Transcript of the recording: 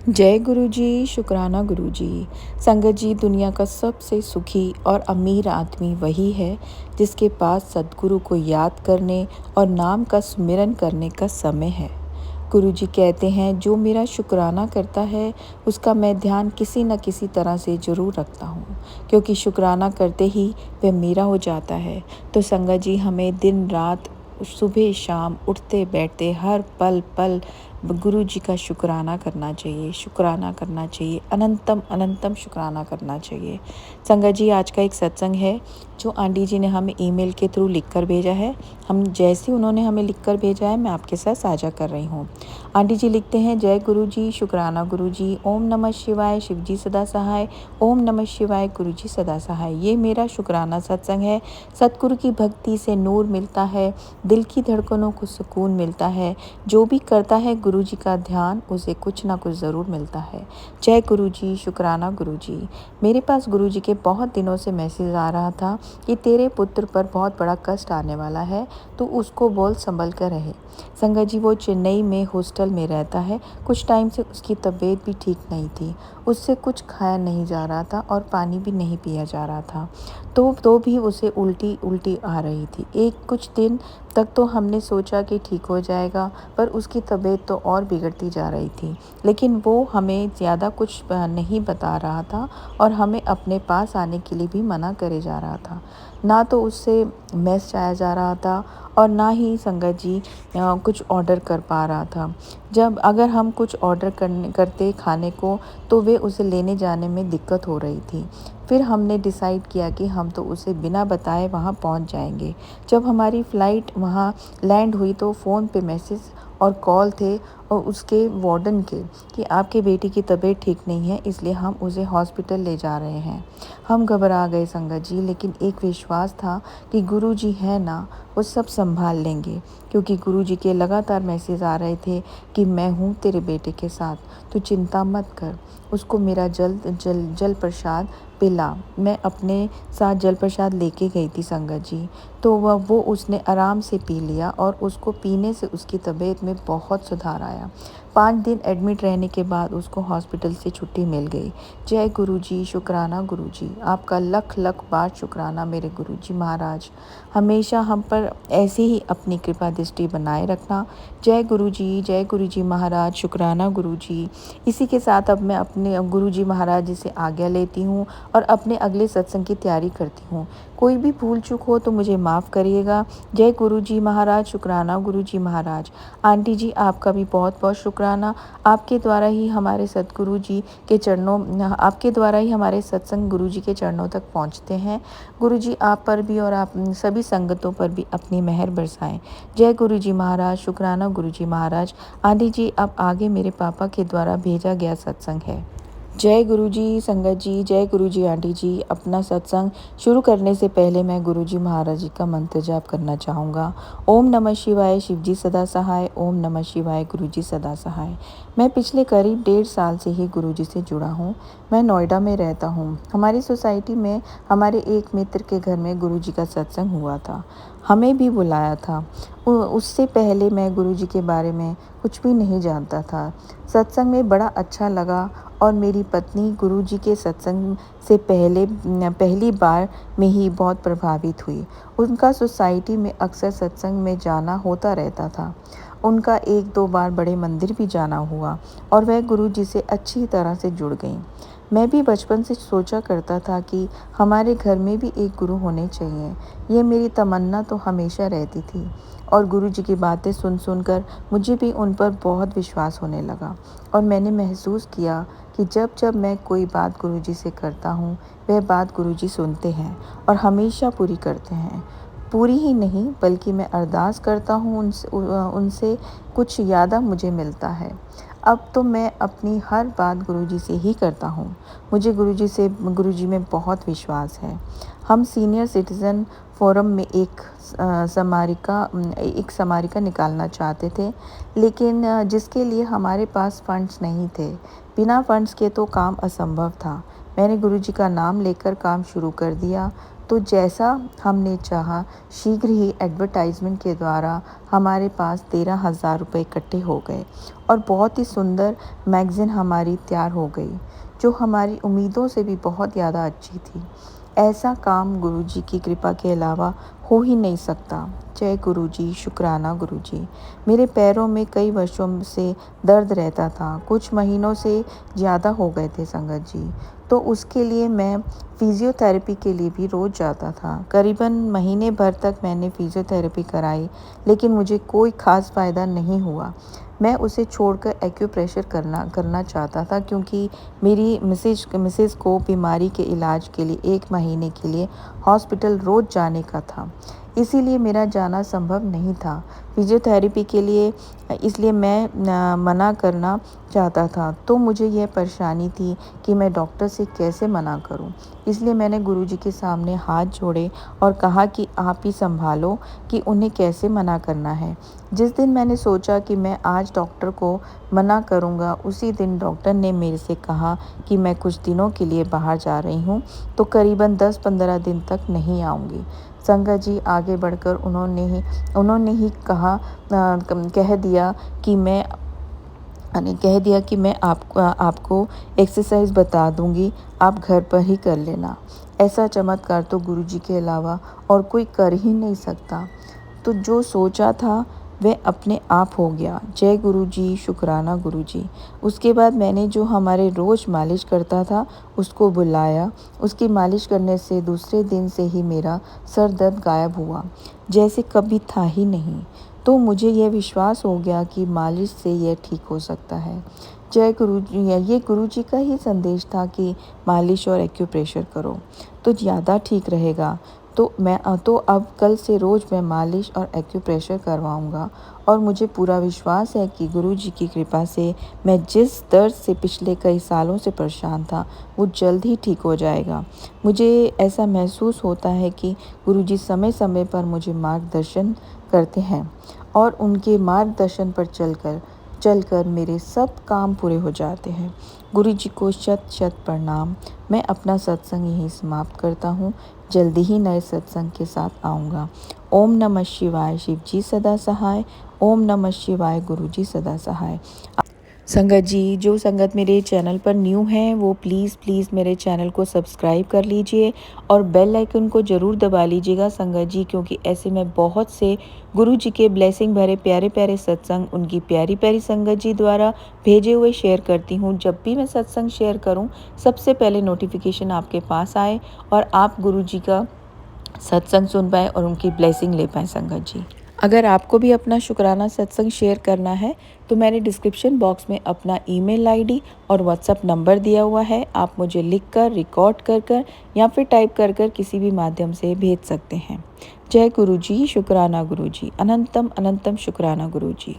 जय गुरु जी, शुक्राना गुरु जी। संगत जी, दुनिया का सबसे सुखी और अमीर आदमी वही है जिसके पास सद्गुरु को याद करने और नाम का सुमिरन करने का समय है। गुरु जी कहते हैं, जो मेरा शुक्राना करता है उसका मैं ध्यान किसी न किसी तरह से ज़रूर रखता हूँ, क्योंकि शुक्राना करते ही वह मेरा हो जाता है। तो संगत जी, हमें दिन रात सुबह शाम उठते बैठते हर पल पल गुरु जी का शुक्राना करना चाहिए, शुक्राना करना चाहिए, अनंतम अनंतम शुक्राना करना चाहिए। संगत जी, आज का एक सत्संग है जो आंटी जी ने हमें ईमेल के थ्रू लिख कर भेजा है। हम जैसे उन्होंने हमें लिख कर भेजा है, मैं आपके साथ साझा कर रही हूँ। आंटी जी लिखते हैं, जय गुरु जी, शुक्राना गुरु जी, ओम नमः शिवाय, शिव जी सदा सहाय, ओम नमः शिवाय, गुरु जी सदा सहाय। ये मेरा शुक्राना सत्संग है। सतगुरु की भक्ति से नूर मिलता है, दिल की धड़कनों को सुकून मिलता है। जो भी करता है गुरु जी का ध्यान, उसे कुछ ना कुछ ज़रूर मिलता है। जय गुरु जी, शुक्राना गुरु जी। मेरे पास गुरु जी के बहुत दिनों से मैसेज आ रहा था कि तेरे पुत्र पर बहुत बड़ा कष्ट आने वाला है, तो उसको बोल संभल कर रहे। संगत जी, वो चेन्नई में हॉस्टल में रहता है। कुछ टाइम से उसकी तबीयत भी ठीक नहीं थी। उससे कुछ खाया नहीं जा रहा था और पानी भी नहीं पिया जा रहा था। तो भी उसे उल्टी उल्टी आ रही थी। कुछ दिन तक तो हमने सोचा कि ठीक हो जाएगा, पर उसकी तबीयत तो और बिगड़ती जा रही थी। लेकिन वो हमें ज़्यादा कुछ नहीं बता रहा था और हमें अपने पास आने के लिए भी मना करे जा रहा था। ना तो उससे मेस जाया जा रहा था और ना ही संगत जी कुछ ऑर्डर कर पा रहा था। जब अगर हम कुछ ऑर्डर करते खाने को, तो वे उसे लेने जाने में दिक्कत हो रही थी। फिर हमने डिसाइड किया कि हम तो उसे बिना बताए वहाँ पहुँच जाएंगे। जब हमारी फ़्लाइट वहाँ लैंड हुई तो फ़ोन पे मैसेज और कॉल थे और उसके वार्डन के कि आपके बेटी की तबीयत ठीक नहीं है, इसलिए हम उसे हॉस्पिटल ले जा रहे हैं। हम घबरा गए संगत जी, लेकिन एक विश्वास था कि गुरु जी है ना, वो सब संभाल लेंगे। क्योंकि गुरु जी के लगातार मैसेज आ रहे थे कि मैं हूँ तेरे बेटे के साथ, तो चिंता मत कर। उसको मेरा जल प्रसाद पिला। मैं अपने साथ जल प्रसाद लेके गई थी संगत जी। तो वो उसने आराम से पी लिया और उसको पीने से उसकी तबीयत में बहुत सुधार आया। 5 दिन एडमिट रहने के बाद उसको हॉस्पिटल से छुट्टी मिल गई। जय गुरु जी, शुक्राना गुरु जी। आपका लख लख बार शुक्राना मेरे गुरु जी महाराज। हमेशा हम पर ऐसे ही अपनी कृपा दृष्टि बनाए रखना। जय गुरु जी महाराज, शुक्राना गुरु जी। इसी के साथ अब मैं अपने गुरु जी महाराज जी से आज्ञा लेती हूँ और अपने अगले सत्संग की तैयारी करती हूँ। कोई भी भूल चूक हो तो मुझे माफ़ करिएगा। जय गुरु जी महाराज, शुक्राना गुरु जी महाराज। आंटी जी, आपका भी बहुत बहुत शुक्राना। आपके द्वारा ही हमारे सतगुरु जी के चरणों आपके द्वारा ही हमारे सत्संग गुरु जी के चरणों तक पहुँचते हैं। गुरु जी आप पर भी और आप सभी संगतों पर भी अपनी मेहर बरसाएं। जय गुरु जी महाराज, शुक्राना गुरु जी महाराज। आंटी जी, अब आगे मेरे पापा के द्वारा भेजा गया सत्संग है। जय गुरु जी संगत जी, जय गुरु जी आंटी जी। अपना सत्संग शुरू करने से पहले मैं गुरु जी महाराज जी का मंत्र जाप करना चाहूँगा। ओम नमः शिवाय, शिव जी सदा सहाय, ओम नमः शिवाय, गुरु जी सदा सहाय। मैं पिछले करीब 1.5 साल से ही गुरु जी से जुड़ा हूँ। मैं नोएडा में रहता हूँ। हमारी सोसाइटी में हमारे एक मित्र के घर में गुरु जी का सत्संग हुआ था। हमें भी बुलाया था। उससे पहले मैं गुरु जी के बारे में कुछ भी नहीं जानता था। सत्संग में बड़ा अच्छा लगा और मेरी पत्नी गुरु जी के सत्संग से पहली बार में ही बहुत प्रभावित हुई। उनका सोसाइटी में अक्सर सत्संग में जाना होता रहता था। उनका 1-2 बार बड़े मंदिर भी जाना हुआ और वह गुरु जी से अच्छी तरह से जुड़ गईं। मैं भी बचपन से सोचा करता था कि हमारे घर में भी एक गुरु होने चाहिए। ये मेरी तमन्ना तो हमेशा रहती थी और गुरु जी की बातें सुन सुनकर मुझे भी उन पर बहुत विश्वास होने लगा और मैंने महसूस किया कि जब जब मैं कोई बात गुरु जी से करता हूँ, वह बात गुरु जी सुनते हैं और हमेशा पूरी करते हैं। पूरी ही नहीं, बल्कि मैं अरदास करता हूँ उनसे कुछ ज़्यादा मुझे मिलता है। अब तो मैं अपनी हर बात गुरु जी से ही करता हूँ। मुझे गुरु जी में बहुत विश्वास है। हम सीनियर सिटीज़न फोरम में एक स्मारिका निकालना चाहते थे, लेकिन जिसके लिए हमारे पास फंड्स नहीं थे। बिना फंड्स के तो काम असंभव था। मैंने गुरु जी का नाम लेकर काम शुरू कर दिया। तो जैसा हमने चाहा शीघ्र ही एडवर्टाइजमेंट के द्वारा हमारे पास 13,000 रुपये इकट्ठे हो गए और बहुत ही सुंदर मैगज़ीन हमारी तैयार हो गई, जो हमारी उम्मीदों से भी बहुत ज़्यादा अच्छी थी। ऐसा काम गुरुजी की कृपा के अलावा हो ही नहीं सकता। जय गुरुजी, शुक्राना गुरुजी। मेरे पैरों में कई वर्षों से दर्द रहता था, कुछ महीनों से ज़्यादा हो गए थे संगत जी। तो उसके लिए मैं फ़िज़ियोथेरेपी के लिए भी रोज़ जाता था। करीबन महीने भर तक मैंने फ़िज़ियोथेरेपी कराई, लेकिन मुझे कोई ख़ास फ़ायदा नहीं हुआ। मैं उसे छोड़कर एक्यूप्रेशर करना चाहता था, क्योंकि मेरी मिसेज़ को बीमारी के इलाज के लिए 1 महीने के लिए हॉस्पिटल रोज़ जाने का था। इसीलिए मेरा जाना संभव नहीं था फ़िज़ियोथेरेपी के लिए, इसलिए मैं मना करना चाहता था। तो मुझे यह परेशानी थी कि मैं डॉक्टर से कैसे मना करूं। इसलिए मैंने गुरुजी के सामने हाथ जोड़े और कहा कि आप ही संभालो कि उन्हें कैसे मना करना है। जिस दिन मैंने सोचा कि मैं आज डॉक्टर को मना करूंगा, उसी दिन डॉक्टर ने मेरे से कहा कि मैं कुछ दिनों के लिए बाहर जा रही हूं, तो करीबन 10-15 दिन तक नहीं आऊँगी। संगत जी, आगे बढ़कर उन्होंने ही कह दिया कि मैं आपको एक्सरसाइज बता दूंगी, आप घर पर ही कर लेना। ऐसा चमत्कार तो गुरुजी के अलावा और कोई कर ही नहीं सकता। तो जो सोचा था वह अपने आप हो गया। जय गुरुजी, शुक्राना गुरुजी। उसके बाद मैंने जो हमारे रोज़ मालिश करता था उसको बुलाया। उसकी मालिश करने से दूसरे दिन से ही मेरा सर दर्द गायब हुआ, जैसे कभी था ही नहीं। तो मुझे यह विश्वास हो गया कि मालिश से यह ठीक हो सकता है। जय गुरुजी। ये गुरुजी का ही संदेश था कि मालिश और एक्यूप्रेशर करो तो ज़्यादा ठीक रहेगा। तो अब कल से रोज़ मैं मालिश और एक्यूप्रेशर करवाऊँगा और मुझे पूरा विश्वास है कि गुरुजी की कृपा से मैं जिस दर्द से पिछले कई सालों से परेशान था, वो जल्द ही ठीक हो जाएगा। मुझे ऐसा महसूस होता है कि गुरुजी समय-समय पर मुझे मार्गदर्शन करते हैं और उनके मार्गदर्शन पर चलकर मेरे सब काम पूरे हो जाते हैं। गुरुजी को शत-शत प्रणाम। मैं अपना सत्संग यहीं समाप्त करता हूँ। जल्दी ही नए सत्संग के साथ आऊँगा। ओम नमः शिवाय। शिव जी सदा सहाय। ओम नमः शिवाय। गुरुजी सदा सहाय। संगत जी, जो संगत मेरे चैनल पर न्यू हैं वो प्लीज़ मेरे चैनल को सब्सक्राइब कर लीजिए और बेल आइकन को ज़रूर दबा लीजिएगा संगत जी, क्योंकि ऐसे में बहुत से गुरु जी के ब्लेसिंग भरे प्यारे प्यारे सत्संग उनकी प्यारी प्यारी संगत जी द्वारा भेजे हुए शेयर करती हूँ। जब भी मैं सत्संग शेयर करूँ, सबसे पहले नोटिफिकेशन आपके पास आए और आप गुरु जी का सत्संग सुन पाएँ और उनकी ब्लेसिंग ले पाएँ संगत जी। अगर आपको भी अपना शुक्राना सत्संग शेयर करना है तो मैंने डिस्क्रिप्शन बॉक्स में अपना ईमेल आईडी और व्हाट्सएप नंबर दिया हुआ है। आप मुझे लिखकर, रिकॉर्ड कर या फिर टाइप कर किसी भी माध्यम से भेज सकते हैं। जय गुरुजी, शुक्राना गुरुजी। अनंतम अनंतम शुक्राना गुरुजी।